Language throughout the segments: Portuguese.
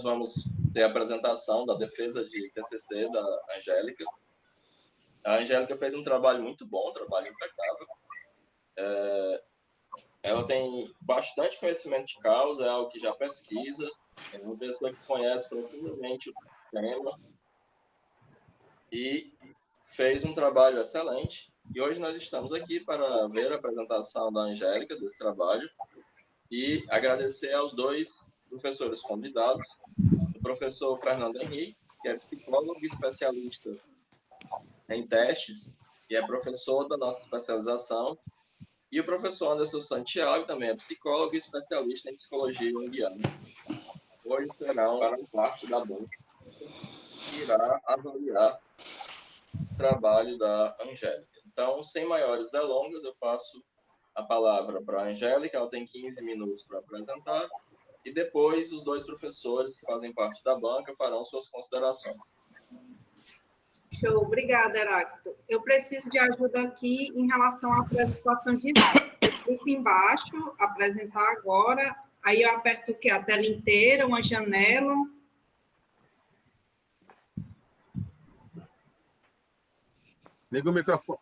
vamos ter a apresentação da defesa de TCC da Angélica. A Angélica fez um trabalho muito bom, um trabalho impecável. Ela tem bastante conhecimento de causa, é algo que já pesquisa, é uma pessoa que conhece profundamente o tema e fez um trabalho excelente. E hoje nós estamos aqui para ver a apresentação da Angélica desse trabalho e agradecer aos dois professores convidados, o professor Fernando Henrique, que é psicólogo e especialista em testes e é professor da nossa especialização, e o professor Anderson Santiago, também é psicólogo e especialista em psicologia junguiana. Hoje serão parte da banca que irá avaliar o trabalho da Angélica. Então, sem maiores delongas, eu passo a palavra para a Angélica, ela tem 15 minutos para apresentar, e depois os dois professores que fazem parte da banca farão suas considerações. Show, obrigada, Heráclito. Eu preciso de ajuda aqui em relação à apresentação de slide. Eu clico embaixo, apresentar agora, aí eu aperto o quê? A tela inteira, uma janela. Liga o microfone,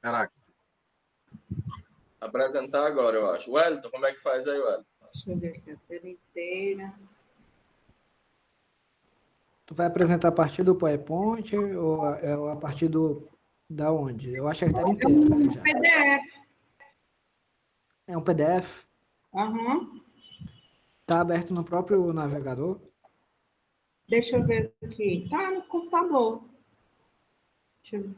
Heráclito. Apresentar agora, eu acho. Wellington, como é que faz aí, Wellington? Deixa eu ver aqui a tela inteira. Tu vai apresentar a partir do PowerPoint ou a partir da onde? Eu acho que a tela inteira. Já. PDF. É um PDF? Uhum. Tá aberto no próprio navegador? Deixa eu ver aqui. Tá no computador. Deixa eu ver.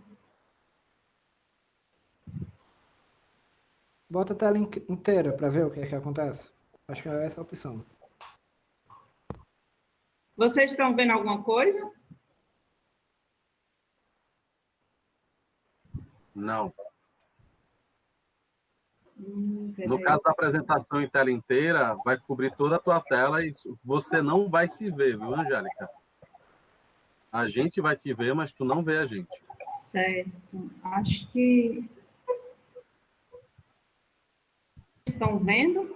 Bota a tela inteira para ver o que é que acontece. Acho que é essa a opção. Vocês estão vendo alguma coisa? Não. No caso da apresentação em tela inteira, vai cobrir toda a tua tela e você não vai se ver, viu, Angélica? A gente vai te ver, mas tu não vê a gente. Certo. Acho que... Estão vendo?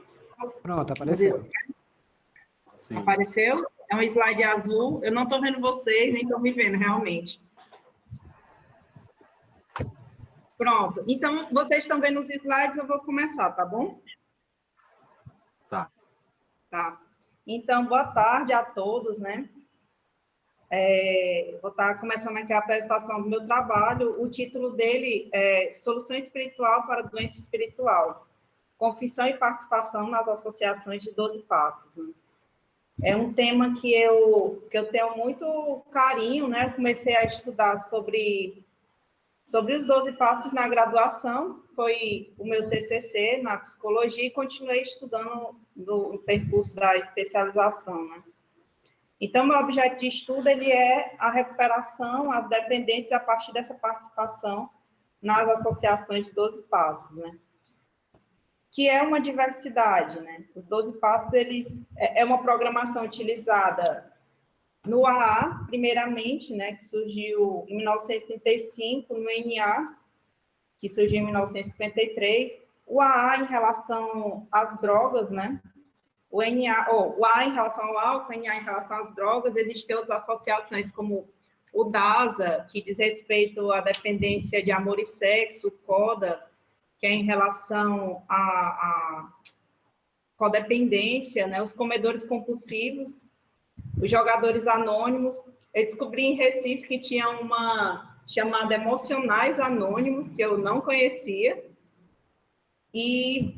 Pronto, apareceu. Sim. Apareceu? É um slide azul. Eu não estou vendo vocês, nem estou me vendo, realmente. Pronto. Então, vocês estão vendo os slides, eu vou começar, tá bom? Tá. Tá. Então, boa tarde a todos, né? Vou estar começando aqui a apresentação do meu trabalho. O título dele é Solução Espiritual para Doença Espiritual. Confissão e participação nas associações de 12 passos. Né? É um tema que eu tenho muito carinho, né? Eu comecei a estudar sobre os 12 passos na graduação, foi o meu TCC na psicologia e continuei estudando no percurso da especialização, né? Então, meu objeto de estudo, ele é a recuperação, as dependências a partir dessa participação nas associações de 12 passos, né? Que é uma diversidade, né? Os 12 passos, eles é uma programação utilizada no AA, primeiramente, né, que surgiu em 1935, no NA, que surgiu em 1953, o AA em relação às drogas, né, o AA em relação ao álcool, o NA em relação às drogas, existem outras associações como o DASA, que diz respeito à dependência de amor e sexo, o CODA, que é em relação à codependência, né, os comedores compulsivos, os jogadores anônimos. Eu descobri em Recife que tinha uma chamada Emocionais Anônimos, que eu não conhecia, e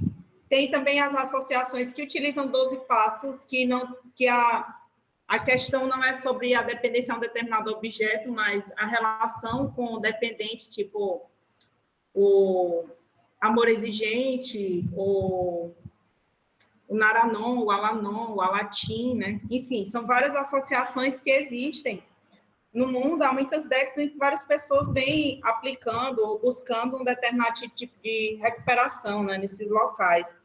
tem também as associações que utilizam 12 passos, que a questão não é sobre a dependência a um determinado objeto, mas a relação com o dependente, tipo o amor exigente, o Naranon, o Alanon, o Alatim, né? Enfim, são várias associações que existem no mundo há muitas décadas em que várias pessoas vêm aplicando ou buscando um determinado tipo de recuperação, né, nesses locais.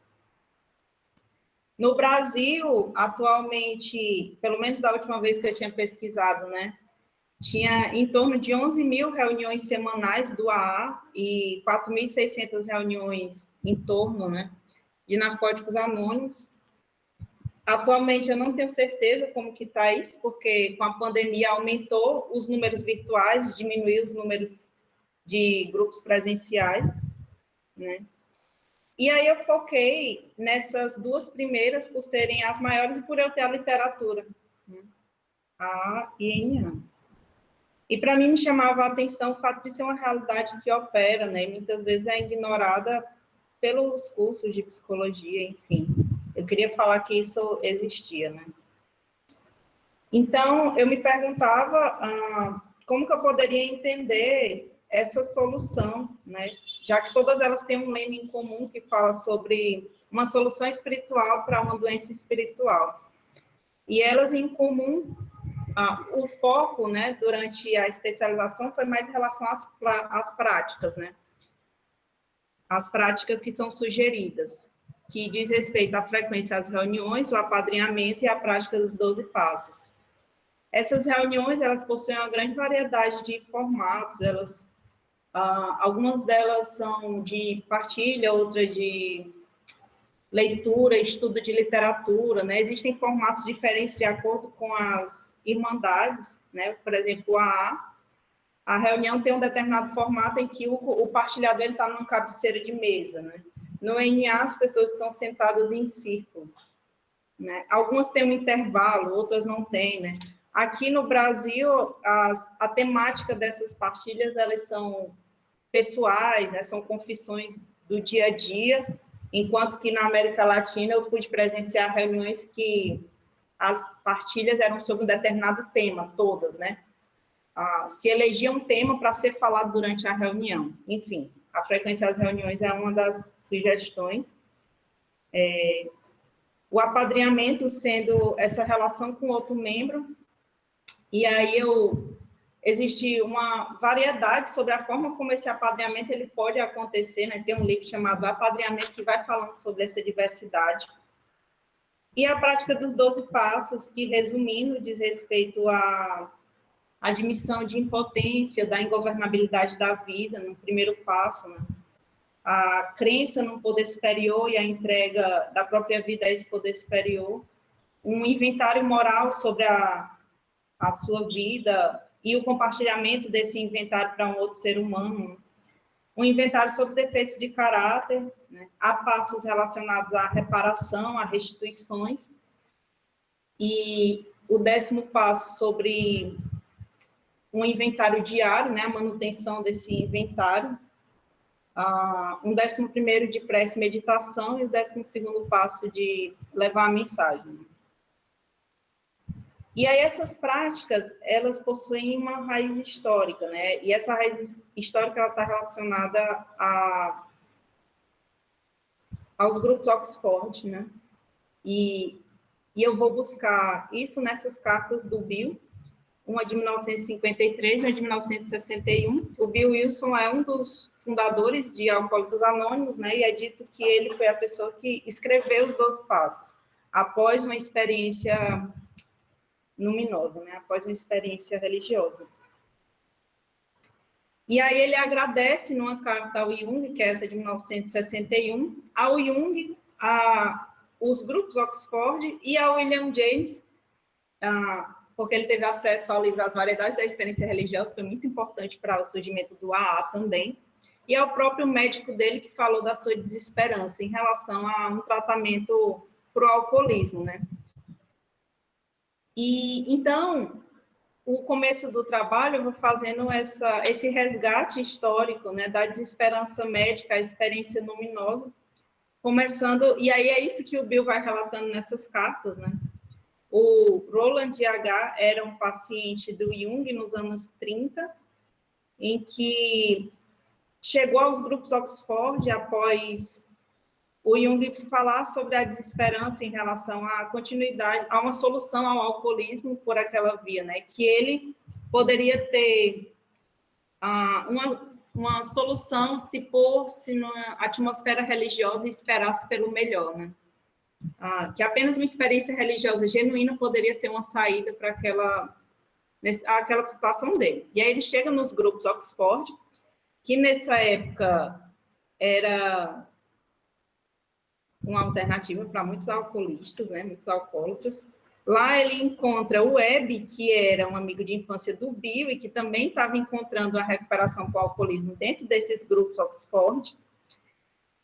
No Brasil, atualmente, pelo menos da última vez que eu tinha pesquisado, né, tinha em torno de 11 mil reuniões semanais do AA e 4.600 reuniões em torno, né, de narcóticos anônimos. Atualmente, eu não tenho certeza como que está isso, porque com a pandemia aumentou os números virtuais, diminuiu os números de grupos presenciais, né? E aí eu foquei nessas duas primeiras por serem as maiores e por eu ter a literatura, né? A e NA. E para mim me chamava a atenção o fato de ser uma realidade que opera, né? E muitas vezes é ignorada pelos cursos de psicologia, enfim. Eu queria falar que isso existia, né? Então, eu me perguntava como que eu poderia entender essa solução, né? Já que todas elas têm um lema em comum que fala sobre uma solução espiritual para uma doença espiritual. E elas em comum, o foco, né, durante a especialização foi mais em relação às práticas, né? As práticas que são sugeridas, que diz respeito à frequência às reuniões, o apadrinhamento e a prática dos 12 passos. Essas reuniões, elas possuem uma grande variedade de formatos, algumas delas são de partilha, outras de leitura, estudo de literatura, né? Existem formatos diferentes de acordo com as irmandades, né? Por exemplo, a reunião tem um determinado formato em que o partilhador está numa cabeceira de mesa, né? No NA, as pessoas estão sentadas em círculo, né? Algumas têm um intervalo, outras não têm, né? Aqui no Brasil, a temática dessas partilhas, elas são pessoais, né? São confissões do dia a dia, enquanto que na América Latina eu pude presenciar reuniões que as partilhas eram sobre um determinado tema, todas, né? Se elegia um tema para ser falado durante a reunião. Enfim, a frequência das reuniões é uma das sugestões. O apadrinhamento sendo essa relação com outro membro, e aí existe uma variedade sobre a forma como esse apadrinhamento ele pode acontecer, né? Tem um livro chamado Apadrinhamento que vai falando sobre essa diversidade. E a prática dos 12 passos, que, resumindo, diz respeito à admissão de impotência, da ingovernabilidade da vida, no primeiro passo, né? A crença no poder superior e a entrega da própria vida a esse poder superior, um inventário moral sobre a sua vida e o compartilhamento desse inventário para um outro ser humano, um inventário sobre defeitos de caráter, né? Há passos relacionados à reparação, a restituições, e o 10º passo sobre um inventário diário, né? A manutenção desse inventário, um 11º de prece e meditação e o 12º passo de levar a mensagem. E aí essas práticas, elas possuem uma raiz histórica, né? E essa raiz histórica, ela está relacionada aos grupos Oxford, né? E eu vou buscar isso nessas cartas do Bill, uma de 1953 e uma de 1961. O Bill Wilson é um dos fundadores de Alcoólicos Anônimos, né? E é dito que ele foi a pessoa que escreveu os 12 passos, após uma experiência luminosa, né? Após uma experiência religiosa. E aí ele agradece numa carta ao Jung, que é essa de 1961, ao Jung, os grupos Oxford e ao William James, porque ele teve acesso ao livro As Variedades da Experiência Religiosa, foi muito importante para o surgimento do AA também, e ao próprio médico dele que falou da sua desesperança em relação a um tratamento para o alcoolismo, né? E, então, o começo do trabalho, eu vou fazendo esse resgate histórico, né, da desesperança médica, a experiência luminosa, começando, e aí é isso que o Bill vai relatando nessas cartas, né? O Roland H. era um paciente do Jung nos anos 30, em que chegou aos grupos Oxford após o Jung falar sobre a desesperança em relação à continuidade, a uma solução ao alcoolismo por aquela via, né? Que ele poderia ter uma solução se pôr-se numa atmosfera religiosa e esperasse pelo melhor, né? Que apenas uma experiência religiosa genuína poderia ser uma saída para aquela situação dele. E aí ele chega nos grupos Oxford, que nessa época era uma alternativa para muitos alcoolistas, né, muitos alcoólatras. Lá ele encontra o Webb, que era um amigo de infância do Bill e que também estava encontrando a recuperação para o alcoolismo dentro desses grupos Oxford.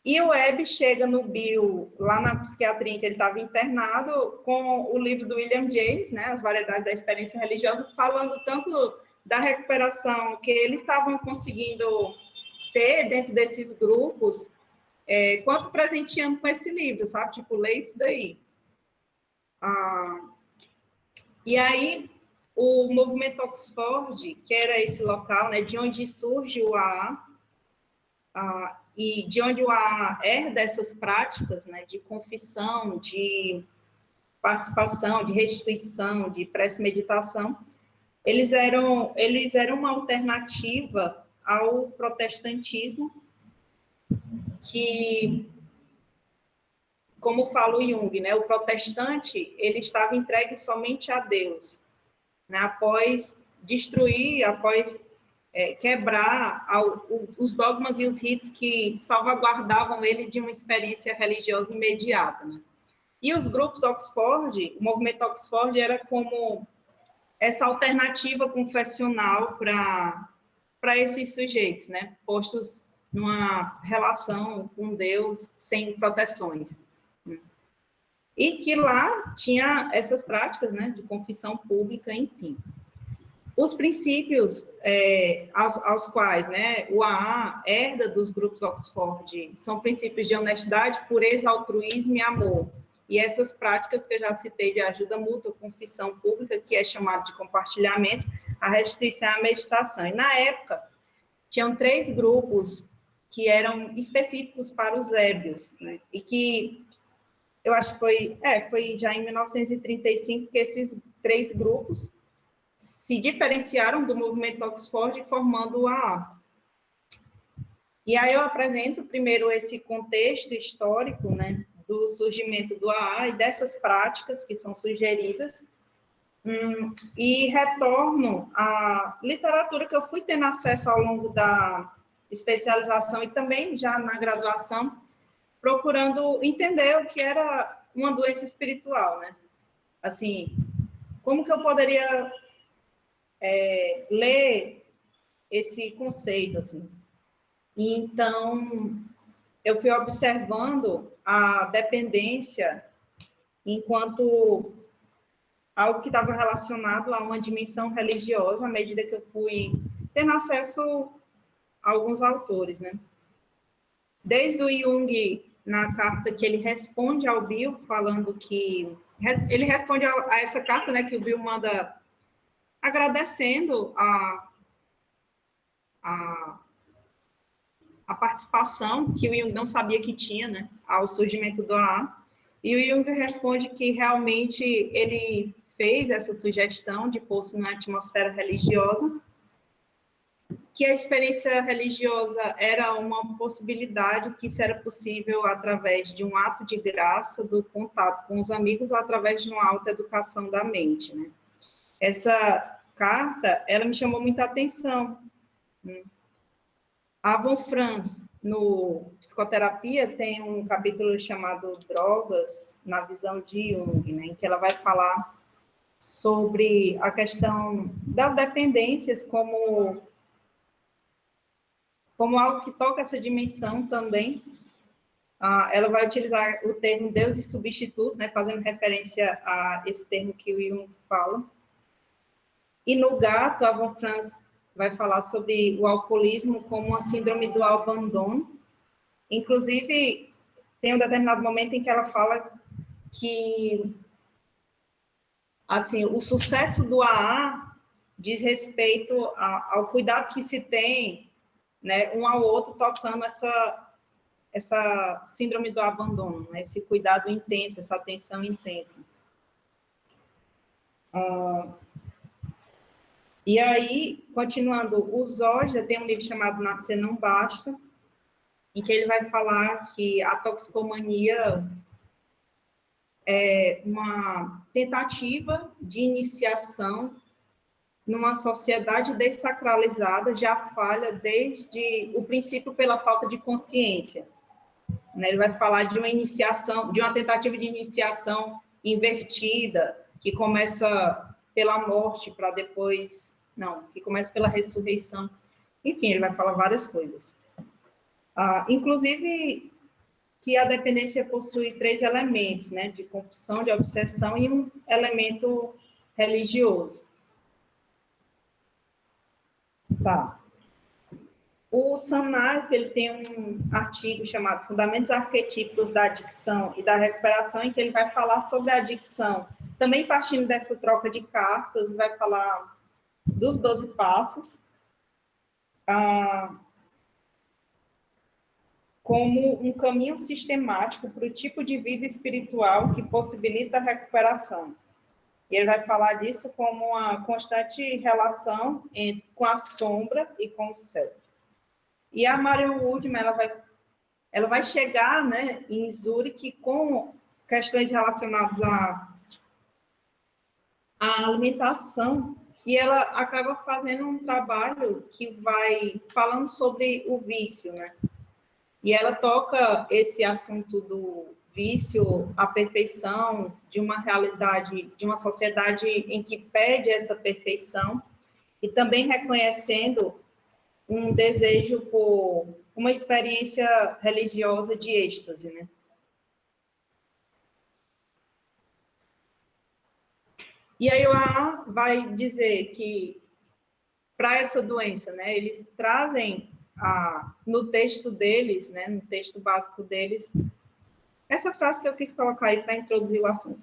E o Webb chega no Bill, lá na psiquiatria em que ele estava internado, com o livro do William James, né, As Variedades da Experiência Religiosa, falando tanto da recuperação que eles estavam conseguindo ter dentro desses grupos, quanto presenteando com esse livro, sabe? Tipo, lê isso daí. E aí, o movimento Oxford, que era esse local, né, de onde surge o AA, e de onde o AA herda essas práticas, né, de confissão, de participação, de restituição, de prece-meditação, eles eram uma alternativa ao protestantismo que, como fala o Jung, né, o protestante, ele estava entregue somente a Deus, né, após destruir, após quebrar os dogmas e os ritos que salvaguardavam ele de uma experiência religiosa imediata, né? E os grupos Oxford, o movimento Oxford era como essa alternativa confessional para esses sujeitos, né, postos numa relação com Deus sem proteções. E que lá tinha essas práticas, né, de confissão pública, enfim. Os princípios aos quais, né, o AA herda dos grupos Oxford são princípios de honestidade, pureza, altruísmo e amor. E essas práticas que eu já citei de ajuda mútua, confissão pública, que é chamado de compartilhamento, a restituição e a meditação. E na época, tinham 3 grupos que eram específicos para os ébrios, né, e que eu acho que foi já em 1935 que esses 3 grupos se diferenciaram do movimento Oxford, formando o AA. E aí eu apresento primeiro esse contexto histórico, né, do surgimento do AA e dessas práticas que são sugeridas, e retorno à literatura que eu fui tendo acesso ao longo da especialização e também já na graduação, procurando entender o que era uma doença espiritual, né? Assim, como que eu poderia ler esse conceito, assim? E então, eu fui observando a dependência enquanto algo que estava relacionado a uma dimensão religiosa, à medida que eu fui tendo acesso a alguns autores, né? Desde o Jung, na carta que ele responde ao Bill, falando que... Ele responde a essa carta, né, que o Bill manda agradecendo a participação que o Jung não sabia que tinha, né, ao surgimento do AA, e o Jung responde que realmente ele fez essa sugestão de pôr-se na atmosfera religiosa, que a experiência religiosa era uma possibilidade, que isso era possível através de um ato de graça, do contato com os amigos, ou através de uma autoeducação da mente, né. Essa carta, ela me chamou muita atenção. A Von Franz, no Psicoterapia, tem um capítulo chamado Drogas na visão de Jung, né, em que ela vai falar sobre a questão das dependências como algo que toca essa dimensão também. Ela vai utilizar o termo Deus e substitutos, né, fazendo referência a esse termo que o Jung fala. E no Gato, a Von Franz vai falar sobre o alcoolismo como uma síndrome do abandono. Inclusive, tem um determinado momento em que ela fala que, assim, o sucesso do AA diz respeito ao cuidado que se tem, né, um ao outro, tocando essa síndrome do abandono, né, esse cuidado intenso, essa atenção intensa. E aí, continuando, o Zoja tem um livro chamado Nascer Não Basta, em que ele vai falar que a toxicomania é uma tentativa de iniciação numa sociedade dessacralizada, já falha desde o princípio pela falta de consciência. né? Ele vai falar de uma iniciação, de uma tentativa de iniciação invertida, que começa pela morte para depois... Não, que começa pela ressurreição. Enfim, ele vai falar várias coisas. Inclusive, que a dependência possui 3 elementos, né? De compulsão, de obsessão e um elemento religioso. Tá. O Sam Knife, ele tem um artigo chamado Fundamentos Arquetípicos da Adicção e da Recuperação, em que ele vai falar sobre a adicção, também partindo dessa troca de cartas, vai falar dos 12 passos, como um caminho sistemático para o tipo de vida espiritual que possibilita a recuperação. E ele vai falar disso como uma constante relação com a sombra e com o céu. E a Marion Woodman, ela vai chegar, né, em Zurique com questões relacionadas à alimentação, e ela acaba fazendo um trabalho que vai falando sobre o vício, né? E ela toca esse assunto do vício, a perfeição, de uma realidade, de uma sociedade em que pede essa perfeição, e também reconhecendo um desejo por uma experiência religiosa de êxtase, né? E aí o AA vai dizer que, para essa doença, né, eles trazem, no texto deles, né, no texto básico deles, essa frase que eu quis colocar aí para introduzir o assunto.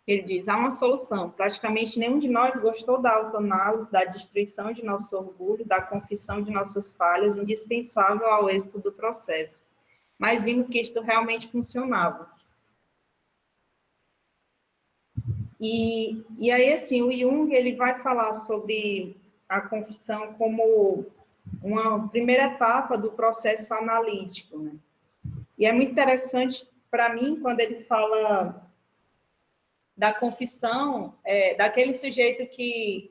Ele diz, há uma solução. Praticamente nenhum de nós gostou da autoanálise, da destruição de nosso orgulho, da confissão de nossas falhas, indispensável ao êxito do processo. Mas vimos que isto realmente funcionava. E aí, assim, o Jung, ele vai falar sobre a confissão como uma primeira etapa do processo analítico, né? E é muito interessante, para mim, quando ele fala da confissão, daquele sujeito que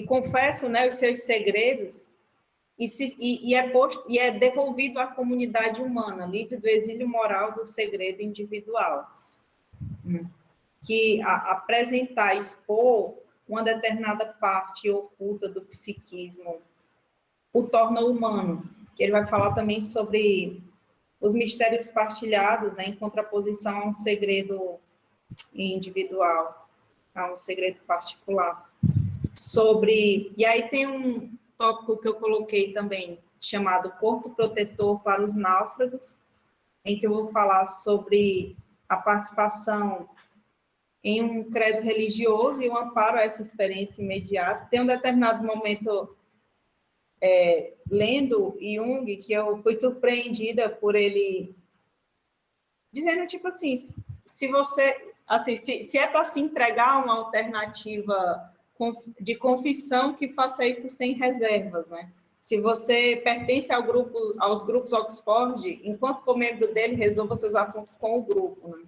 confessa, né, os seus segredos e é devolvido à comunidade humana, livre do exílio moral do segredo individual. Que apresentar, expor uma determinada parte oculta do psiquismo o torna humano, que ele vai falar também sobre os mistérios partilhados, né, em contraposição a um segredo individual, a um segredo particular. E aí tem um tópico que eu coloquei também, chamado Porto Protetor para os Náufragos, em que eu vou falar sobre a participação em um credo religioso e um amparo a essa experiência imediata. Tem um determinado momento, lendo Jung, que eu fui surpreendida por ele dizendo, tipo assim, se você, assim, se é para se entregar uma alternativa de confissão, que faça isso sem reservas, né? Se você pertence aos grupos Oxford, enquanto for membro dele, resolva seus assuntos com o grupo, né?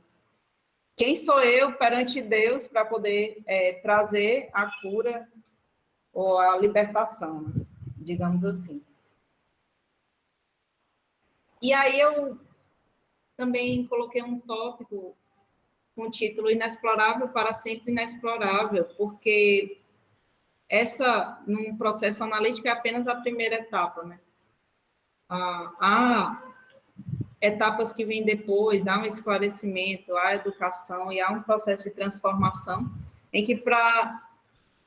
Quem sou eu perante Deus para poder trazer a cura ou a libertação, né? Digamos assim. E aí eu também coloquei um tópico com o título Inexplorável para sempre inexplorável, porque num processo analítico, é apenas a primeira etapa, né? Há etapas que vêm depois, há um esclarecimento, há educação e há um processo de transformação em que para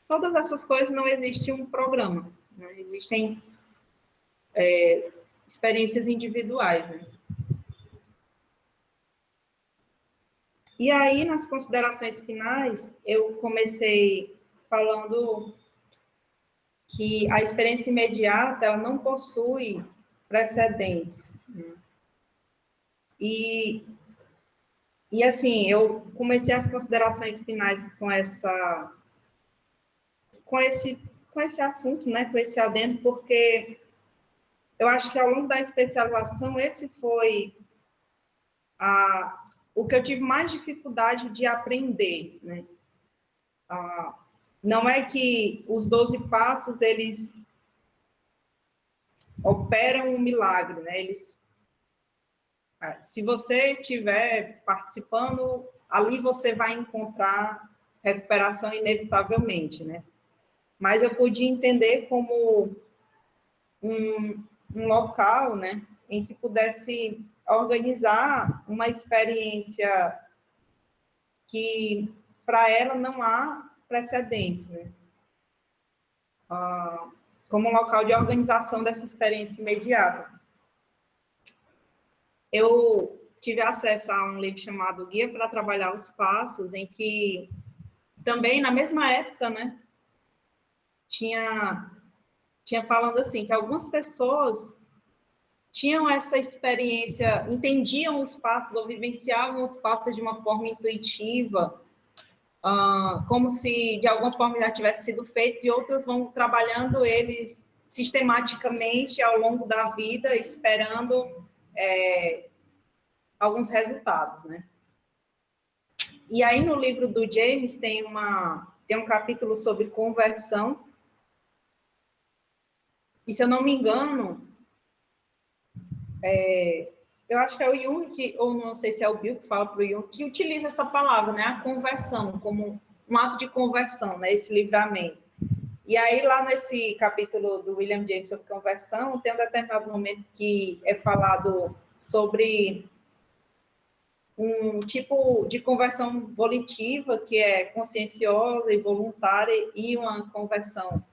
todas essas coisas não existe um programa, né? Existem experiências individuais, né? E aí, nas considerações finais, eu comecei falando que a experiência imediata, ela não possui precedentes, né? E assim, eu comecei as considerações finais com esse assunto, né, com esse adendo, porque eu acho que ao longo da especialização, esse foi o que eu tive mais dificuldade de aprender, né? Não é que os 12 passos, eles operam um milagre, né? Eles Se você estiver participando, ali você vai encontrar recuperação inevitavelmente, né? Mas eu podia entender como um local, né, em que pudesse organizar uma experiência que, para ela, não há precedentes, né? Como um local de organização dessa experiência imediata. Eu tive acesso a um livro chamado Guia para Trabalhar os Passos, em que, também, na mesma época, né, tinha falando assim, que algumas pessoas tinham essa experiência, entendiam os passos ou vivenciavam os passos de uma forma intuitiva, como se de alguma forma já tivesse sido feito, e outras vão trabalhando eles sistematicamente ao longo da vida, esperando alguns resultados, né? E aí no livro do James tem um capítulo sobre conversão, e se eu não me engano, eu acho que é o Jung, ou não sei se é o Bill que fala para o Jung, que utiliza essa palavra, né, a conversão, como um ato de conversão, né, esse livramento. E aí, lá nesse capítulo do William James sobre conversão, tem um determinado momento que é falado sobre um tipo de conversão volitiva, que é conscienciosa e voluntária, e uma conversão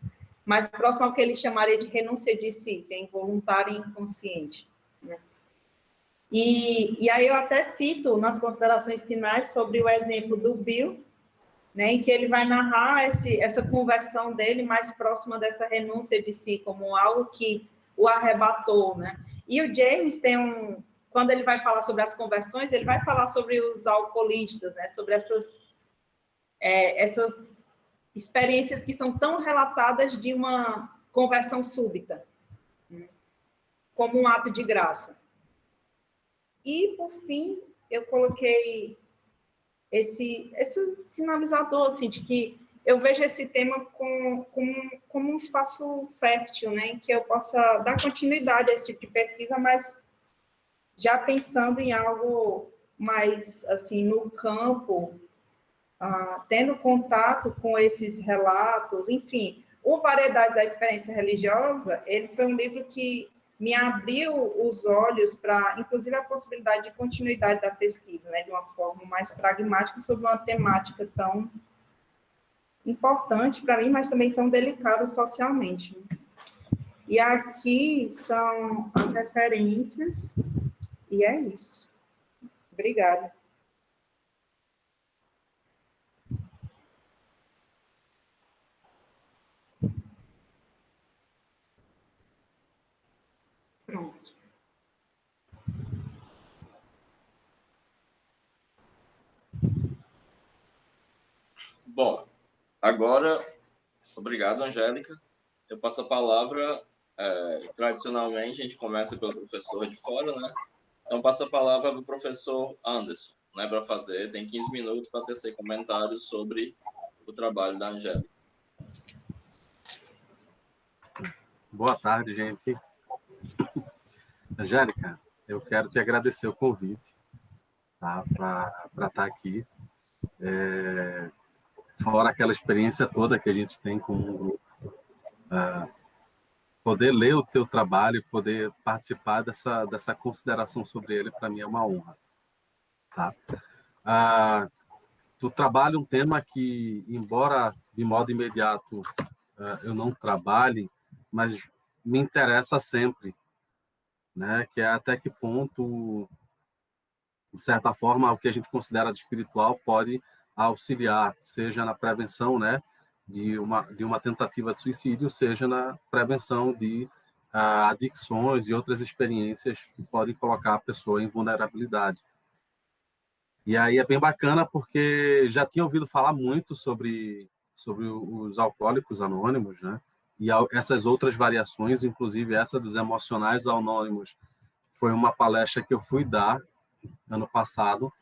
mais próxima ao que ele chamaria de renúncia de si, que é involuntária e inconsciente, né? E aí eu até cito nas considerações finais sobre o exemplo do Bill, né, em que ele vai narrar essa conversão dele mais próxima dessa renúncia de si, como algo que o arrebatou, né? E o James quando ele vai falar sobre as conversões, ele vai falar sobre os alcoolistas, né, sobre essas experiências que são tão relatadas de uma conversão súbita, né, como um ato de graça. E, por fim, eu coloquei esse sinalizador, assim, de que eu vejo esse tema como um espaço fértil, né, em que eu possa dar continuidade a esse tipo de pesquisa, mas já pensando em algo mais, assim, no campo, tendo contato com esses relatos, enfim. O Variedades da Experiência Religiosa, ele foi um livro que me abriu os olhos para, inclusive, a possibilidade de continuidade da pesquisa, né, de uma forma mais pragmática sobre uma temática tão importante para mim, mas também tão delicada socialmente. E aqui são as referências, e é isso. Obrigada. Pronto. Bom, agora, obrigado, Angélica. Eu passo a palavra, tradicionalmente, a gente começa pelo professor de fora, né? Então, passo a palavra para o professor Anderson, né, para fazer. Tem 15 minutos para tecer comentários sobre o trabalho da Angélica. Boa tarde, gente. Angélica, eu quero te agradecer o convite, tá, para estar aqui. Fora aquela experiência toda que a gente tem com um grupo, poder ler o teu trabalho, poder participar dessa consideração sobre ele, para mim é uma honra. Tá? Tu trabalha um tema que, embora de modo imediato eu não trabalhe, mas me interessa sempre, né? Que é até que ponto, de certa forma, o que a gente considera de espiritual pode auxiliar, seja na prevenção, né, de uma tentativa de suicídio, seja na prevenção de adicções e outras experiências que podem colocar a pessoa em vulnerabilidade. E aí é bem bacana porque já tinha ouvido falar muito sobre os alcoólicos anônimos, né? E essas outras variações, inclusive essa dos emocionais anônimos, foi uma palestra que eu fui dar ano passado,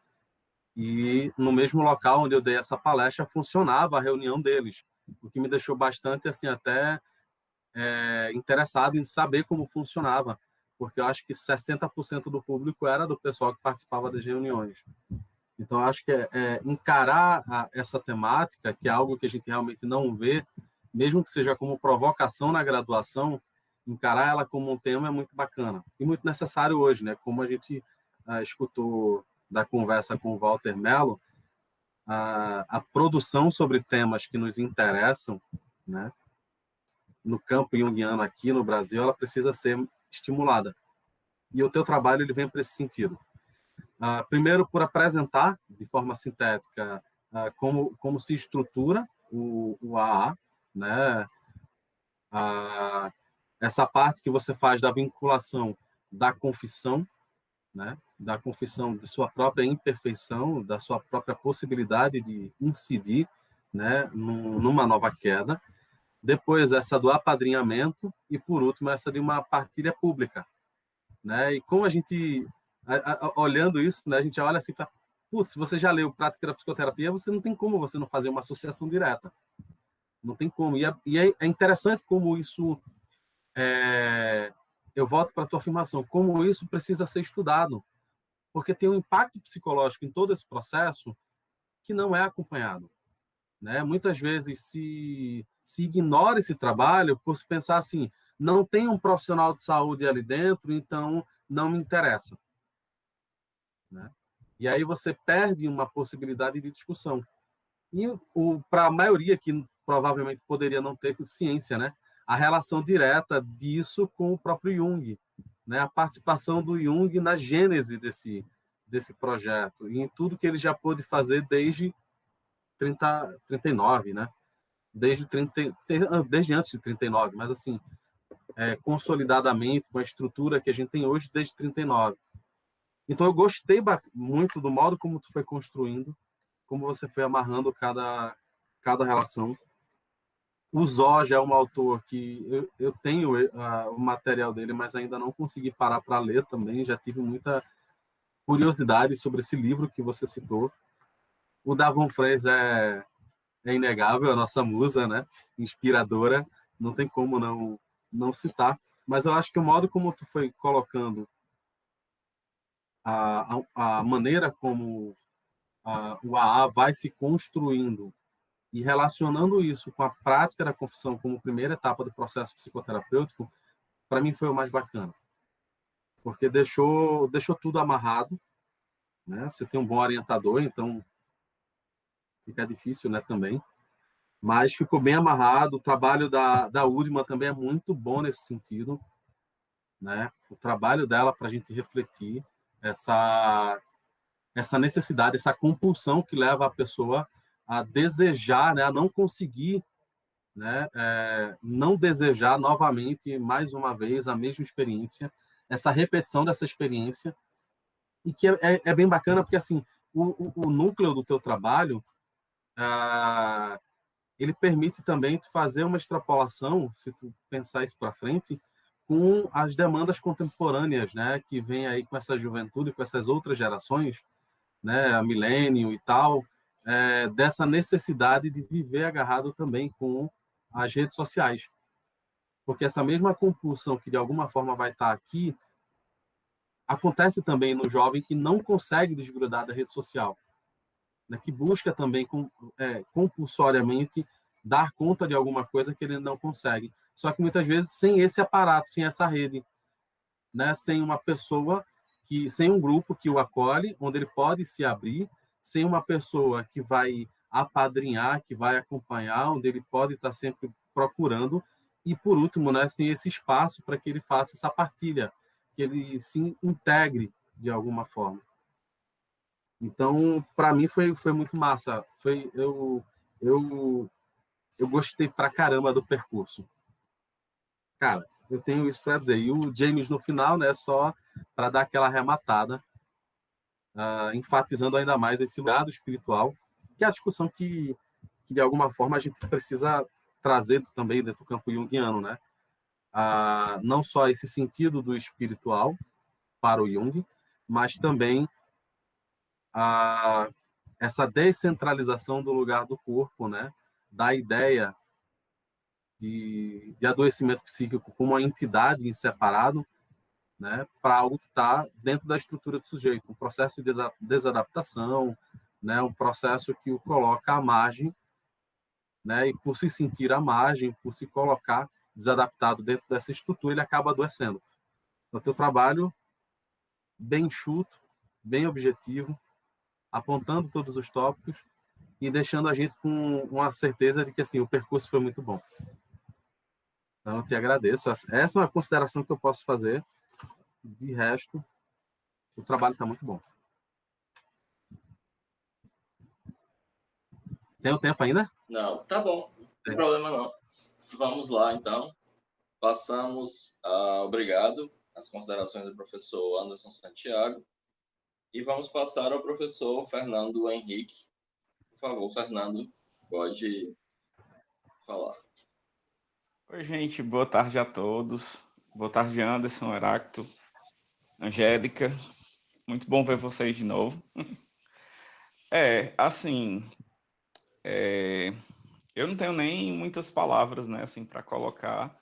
e no mesmo local onde eu dei essa palestra funcionava a reunião deles, o que me deixou bastante assim até interessado em saber como funcionava, porque eu acho que 60% do público era do pessoal que participava das reuniões. Então, eu acho que encarar essa temática, que é algo que a gente realmente não vê, mesmo que seja como provocação na graduação, encarar ela como um tema é muito bacana e muito necessário hoje, né? Como a gente escutou da conversa com o Walter Mello, a produção sobre temas que nos interessam, né, no campo junguiano aqui no Brasil, ela precisa ser estimulada. E o teu trabalho ele vem para esse sentido. Primeiro, por apresentar de forma sintética como se estrutura o AA, né? Essa parte que você faz da vinculação da confissão, né? Da confissão de sua própria imperfeição, da sua própria possibilidade de incidir, né? Numa nova queda. Depois, essa do apadrinhamento e, por último, essa de uma partilha pública, né? E como a gente, olhando isso, né, a gente olha assim e fala, putz, se você já leu Prática da Psicoterapia, você não tem como você não fazer uma associação direta. Não tem como. E é interessante como isso... eu volto para a tua afirmação, como isso precisa ser estudado, porque tem um impacto psicológico em todo esse processo que não é acompanhado, né? Muitas vezes se ignora esse trabalho por se pensar assim, não tem um profissional de saúde ali dentro, então não me interessa, né? E aí você perde uma possibilidade de discussão. E para a maioria que provavelmente poderia não ter ciência, né? A relação direta disso com o próprio Jung, né? A participação do Jung na gênese desse projeto e em tudo que ele já pôde fazer desde 39, né? Desde antes de 39, mas assim, consolidadamente com a estrutura que a gente tem hoje desde 39. Então eu gostei muito do modo como tu foi construindo, como você foi amarrando cada relação. O Zó já é um autor que eu tenho o material dele, mas ainda não consegui parar para ler também. Já tive muita curiosidade sobre esse livro que você citou. O Davon Fraser é inegável, a nossa musa, né? Inspiradora. Não tem como não citar. Mas eu acho que o modo como tu foi colocando a maneira como o AA vai se construindo e relacionando isso com a prática da confissão como primeira etapa do processo psicoterapêutico, para mim foi o mais bacana. Porque deixou tudo amarrado, né? Você tem um bom orientador, então fica difícil, né, também. Mas ficou bem amarrado. O trabalho da Udma também é muito bom nesse sentido, né? O trabalho dela para a gente refletir essa necessidade, essa compulsão que leva a pessoa a desejar, né, a não conseguir, né, não desejar novamente, mais uma vez, a mesma experiência, essa repetição dessa experiência, e que é bem bacana, porque assim, o núcleo do teu trabalho, ele permite também te fazer uma extrapolação, se tu pensar isso para frente, com as demandas contemporâneas, né, que vem aí com essa juventude, com essas outras gerações, né, a milênio e tal, dessa necessidade de viver agarrado também com as redes sociais. Porque essa mesma compulsão que de alguma forma vai estar aqui, acontece também no jovem que não consegue desgrudar da rede social, né, que busca também compulsoriamente dar conta de alguma coisa que ele não consegue. Só que muitas vezes sem esse aparato, sem essa rede, né, sem uma pessoa sem um grupo que o acolhe, onde ele pode se abrir, sem uma pessoa que vai apadrinhar, que vai acompanhar, onde ele pode estar sempre procurando, e por último, né, sem esse espaço para que ele faça essa partilha, que ele se integre de alguma forma. Então, para mim foi muito massa. Eu gostei pra caramba do percurso. Cara, eu tenho isso para dizer. E o James, no final, né, só para dar aquela arrematada, enfatizando ainda mais esse lado espiritual, que é a discussão que de alguma forma, a gente precisa trazer também dentro do campo junguiano, né? Não só esse sentido do espiritual para o Jung, mas também essa descentralização do lugar do corpo, né? Da ideia de adoecimento psíquico como uma entidade em separado, né, para algo que está dentro da estrutura do sujeito, um processo de desadaptação, né, um processo que o coloca à margem, né, e por se sentir à margem, por se colocar desadaptado dentro dessa estrutura, ele acaba adoecendo. Então, teu trabalho bem enxuto, bem objetivo, apontando todos os tópicos e deixando a gente com uma certeza de que assim, o percurso foi muito bom. Então, eu te agradeço. Essa é uma consideração que eu posso fazer. De resto, o trabalho está muito bom. Tem o tempo ainda? Não, tá bom. Não tem problema não. Vamos lá, então. Passamos a obrigado às considerações do professor Anderson Santiago e vamos passar ao professor Fernando Henrique. Por favor, Fernando, pode falar. Oi, gente, boa tarde a todos. Boa tarde, Anderson, Heráclito, Angélica. Muito bom ver vocês de novo. Eu não tenho nem muitas palavras, né, assim, para colocar,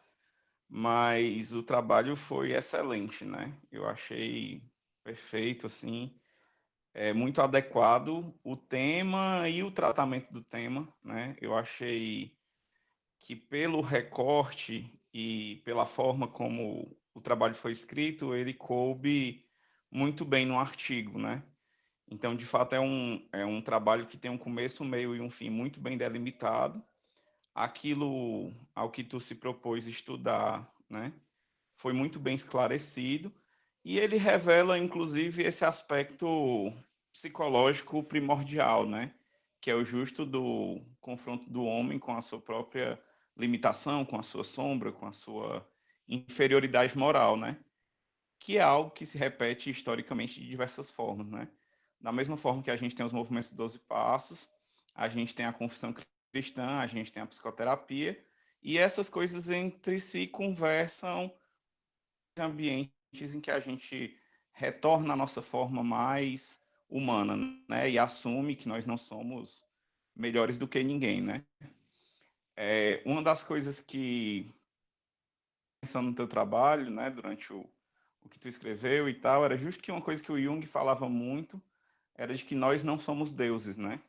mas o trabalho foi excelente, né? Eu achei perfeito, assim, muito adequado o tema e o tratamento do tema, né? Eu achei que pelo recorte e pela forma como o trabalho foi escrito, ele coube muito bem no artigo, né? Então, de fato, é um trabalho que tem um começo, um meio e um fim muito bem delimitado. Aquilo ao que tu se propôs estudar, né, foi muito bem esclarecido e ele revela, inclusive, esse aspecto psicológico primordial, né, que é o justo do confronto do homem com a sua própria limitação, com a sua sombra, com a sua inferioridade moral, né, que é algo que se repete historicamente de diversas formas, né. Da mesma forma que a gente tem os movimentos 12 passos, a gente tem a confissão cristã, a gente tem a psicoterapia, e essas coisas entre si conversam em ambientes em que a gente retorna à nossa forma mais humana, né, e assume que nós não somos melhores do que ninguém, né. Uma das coisas que, pensando no teu trabalho, né, durante o que tu escreveu e tal, era justo que uma coisa que o Jung falava muito era de que nós não somos deuses, né?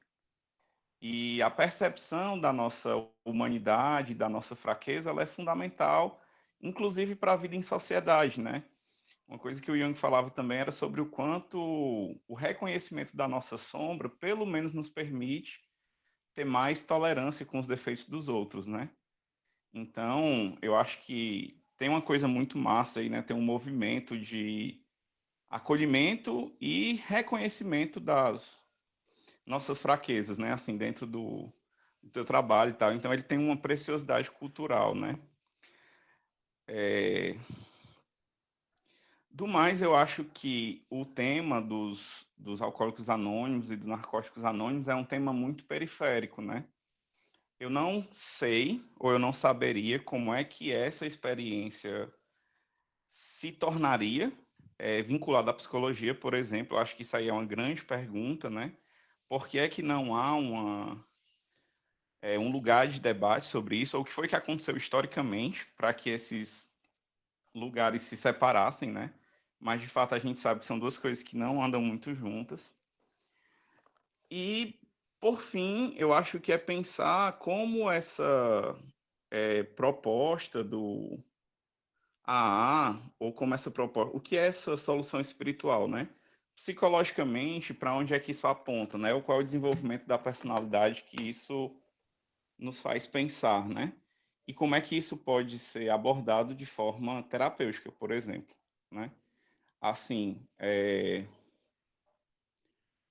E a percepção da nossa humanidade, da nossa fraqueza, ela é fundamental, inclusive para a vida em sociedade, né? Uma coisa que o Jung falava também era sobre o quanto o reconhecimento da nossa sombra, pelo menos, nos permite ter mais tolerância com os defeitos dos outros, né? Então, eu acho que tem uma coisa muito massa aí, né? Tem um movimento de acolhimento e reconhecimento das nossas fraquezas, né? Assim, dentro do teu trabalho e tal. Então, ele tem uma preciosidade cultural, né? Do mais, eu acho que o tema dos alcoólicos anônimos e dos narcóticos anônimos é um tema muito periférico, né? Eu não sei, ou eu não saberia como é que essa experiência se tornaria vinculada à psicologia, por exemplo. Eu acho que isso aí é uma grande pergunta, né? Por que é que não há um lugar de debate sobre isso? Ou o que foi que aconteceu historicamente para que esses lugares se separassem, né? Mas, de fato, a gente sabe que são duas coisas que não andam muito juntas. E, por fim, eu acho que é pensar como essa proposta do AA, ou como essa proposta... O que é essa solução espiritual, né? Psicologicamente, para onde é que isso aponta, né? Ou qual é o desenvolvimento da personalidade que isso nos faz pensar, né? E como é que isso pode ser abordado de forma terapêutica, por exemplo, né? Assim,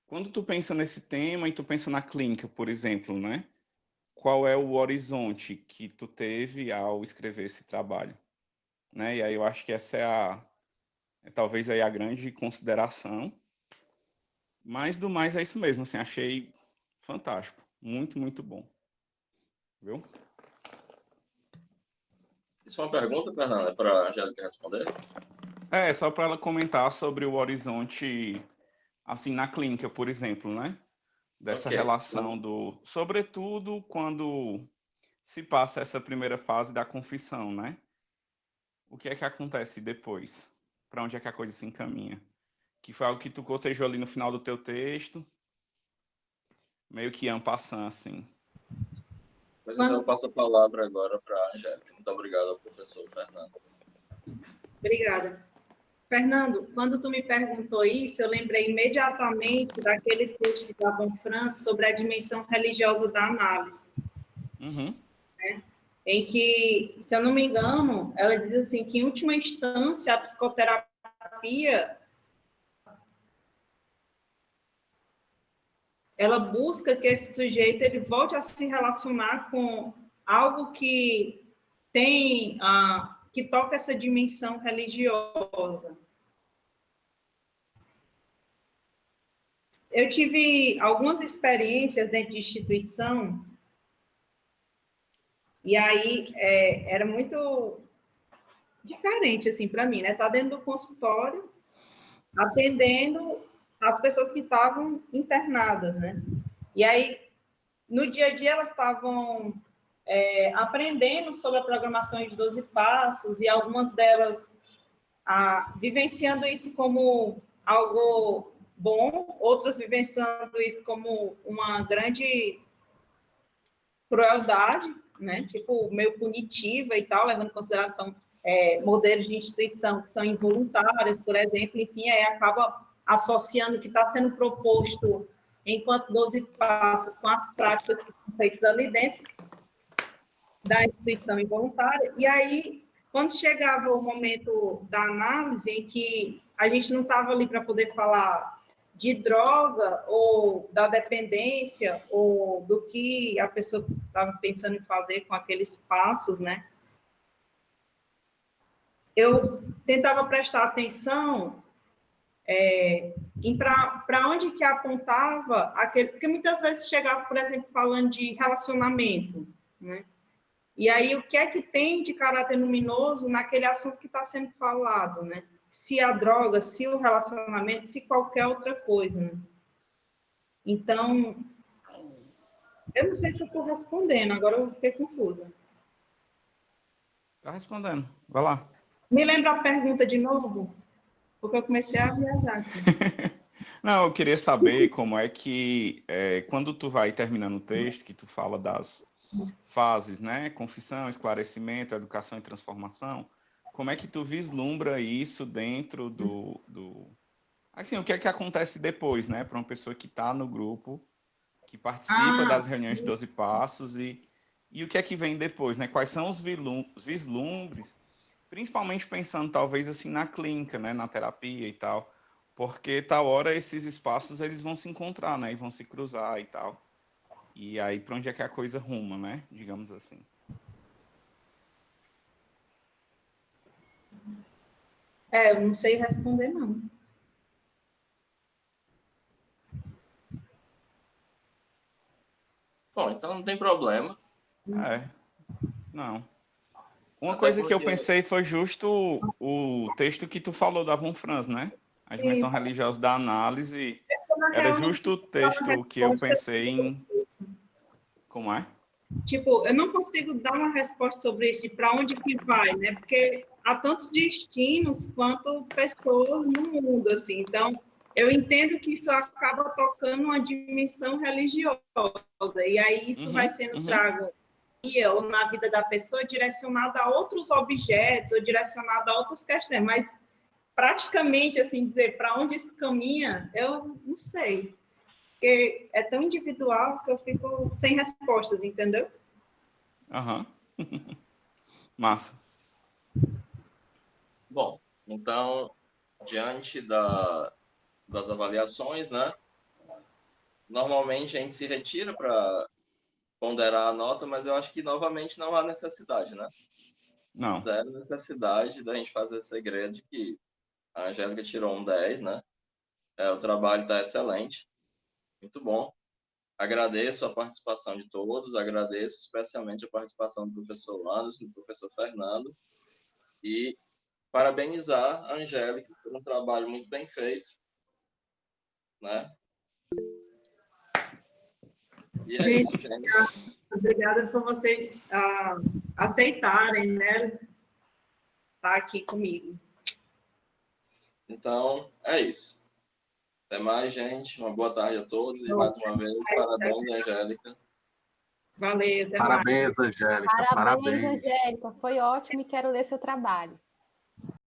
quando tu pensa nesse tema e tu pensa na clínica, por exemplo, né? Qual é o horizonte que tu teve ao escrever esse trabalho, né? E aí eu acho que essa talvez aí a grande consideração. Mas do mais é isso mesmo, assim, achei fantástico, muito, muito bom. Viu? Isso é uma pergunta, Fernanda, para a Angélica responder? Só para ela comentar sobre o horizonte, assim, na clínica, por exemplo, né? Dessa Ok. relação sobretudo quando se passa essa primeira fase da confissão, né? O que é que acontece depois? para onde é que a coisa se encaminha. Que foi algo que tu cotejou ali no final do teu texto, meio que en passant, assim. Mas então eu passo a palavra agora para a Angélica. Muito obrigado ao professor Fernando. Obrigada. Fernando, quando tu me perguntou isso, eu lembrei imediatamente daquele texto da Von Franz sobre a dimensão religiosa da análise. Uhum. Né? Em que, se eu não me engano, ela diz assim que, em última instância, a psicoterapia ela busca que esse sujeito ele volte a se relacionar com algo que tem, que toca essa dimensão religiosa. Eu tive algumas experiências dentro de instituição, e aí era muito diferente, assim, para mim, né? Estar dentro do consultório, atendendo as pessoas que estavam internadas, né? E aí, no dia a dia, elas estavam aprendendo sobre a programação de 12 passos, e algumas delas vivenciando isso como algo bom, outras vivenciando isso como uma grande crueldade, né? Tipo, meio punitiva e tal, levando em consideração modelos de instituição que são involuntários, por exemplo, enfim, aí acaba associando o que está sendo proposto enquanto 12 passos com as práticas que são feitas ali dentro da instituição involuntária, e aí, quando chegava o momento da análise, em que a gente não estava ali para poder falar de droga, ou da dependência, ou do que a pessoa estava pensando em fazer com aqueles passos, né? Eu tentava prestar atenção para onde que apontava aquele... Porque muitas vezes chegava, por exemplo, falando de relacionamento, né? E aí, o que é que tem de caráter luminoso naquele assunto que está sendo falado, né? Se a droga, se o relacionamento, se qualquer outra coisa, né? Então, eu não sei se eu estou respondendo, agora eu fiquei confusa. Tá respondendo, vai lá. Me lembra a pergunta de novo? Porque eu comecei a viajar aqui. Não, eu queria saber como é que, quando tu vai terminando o texto, que tu fala das fases, né? Confissão, esclarecimento, educação e transformação, como é que tu vislumbra isso dentro do... Assim, o que é que acontece depois, né? Para uma pessoa que está no grupo, que participa das reuniões de 12 passos e o que é que vem depois, né? Quais são os vislumbres, principalmente pensando talvez assim na clínica, né? Na terapia e tal, porque tal hora esses espaços eles vão se encontrar, né? E vão se cruzar e tal. E aí, para onde é que a coisa ruma, né? Digamos assim. Eu não sei responder, não. Bom, então não tem problema. Não. Uma Até coisa que eu porque... pensei foi justo o texto que tu falou da Von Franz, né? A dimensão religiosa da análise. Era justo o texto que eu pensei em... Como é? Tipo, eu não consigo dar uma resposta sobre isso, para onde que vai, né? Porque há tantos destinos quanto pessoas no mundo, assim. Então, eu entendo que isso acaba tocando uma dimensão religiosa, e aí isso vai sendo trago ou na vida da pessoa direcionado a outros objetos, ou direcionado a outras questões, mas praticamente, assim, dizer para onde isso caminha, eu não sei. Porque é tão individual que eu fico sem respostas, entendeu? Massa. Bom, então, diante das avaliações, né? Normalmente a gente se retira para ponderar a nota, mas eu acho que novamente não há necessidade, né? Não. Zero necessidade da gente fazer segredo de que a Angélica tirou um 10, né? O trabalho está excelente, muito bom. Agradeço a participação de todos, agradeço especialmente a participação do professor Anderson, do professor Fernando, e parabenizar a Angélica por um trabalho muito bem feito, né? E é Gente, isso, gente. obrigada por vocês aceitarem, né? Estar aqui comigo. Então, é isso. Até mais, gente. Uma boa tarde a todos e mais uma vez, parabéns, Angélica. Valeu, até mais. Parabéns, Angélica. Parabéns, Parabéns. Angélica. Foi ótimo e quero ler seu trabalho.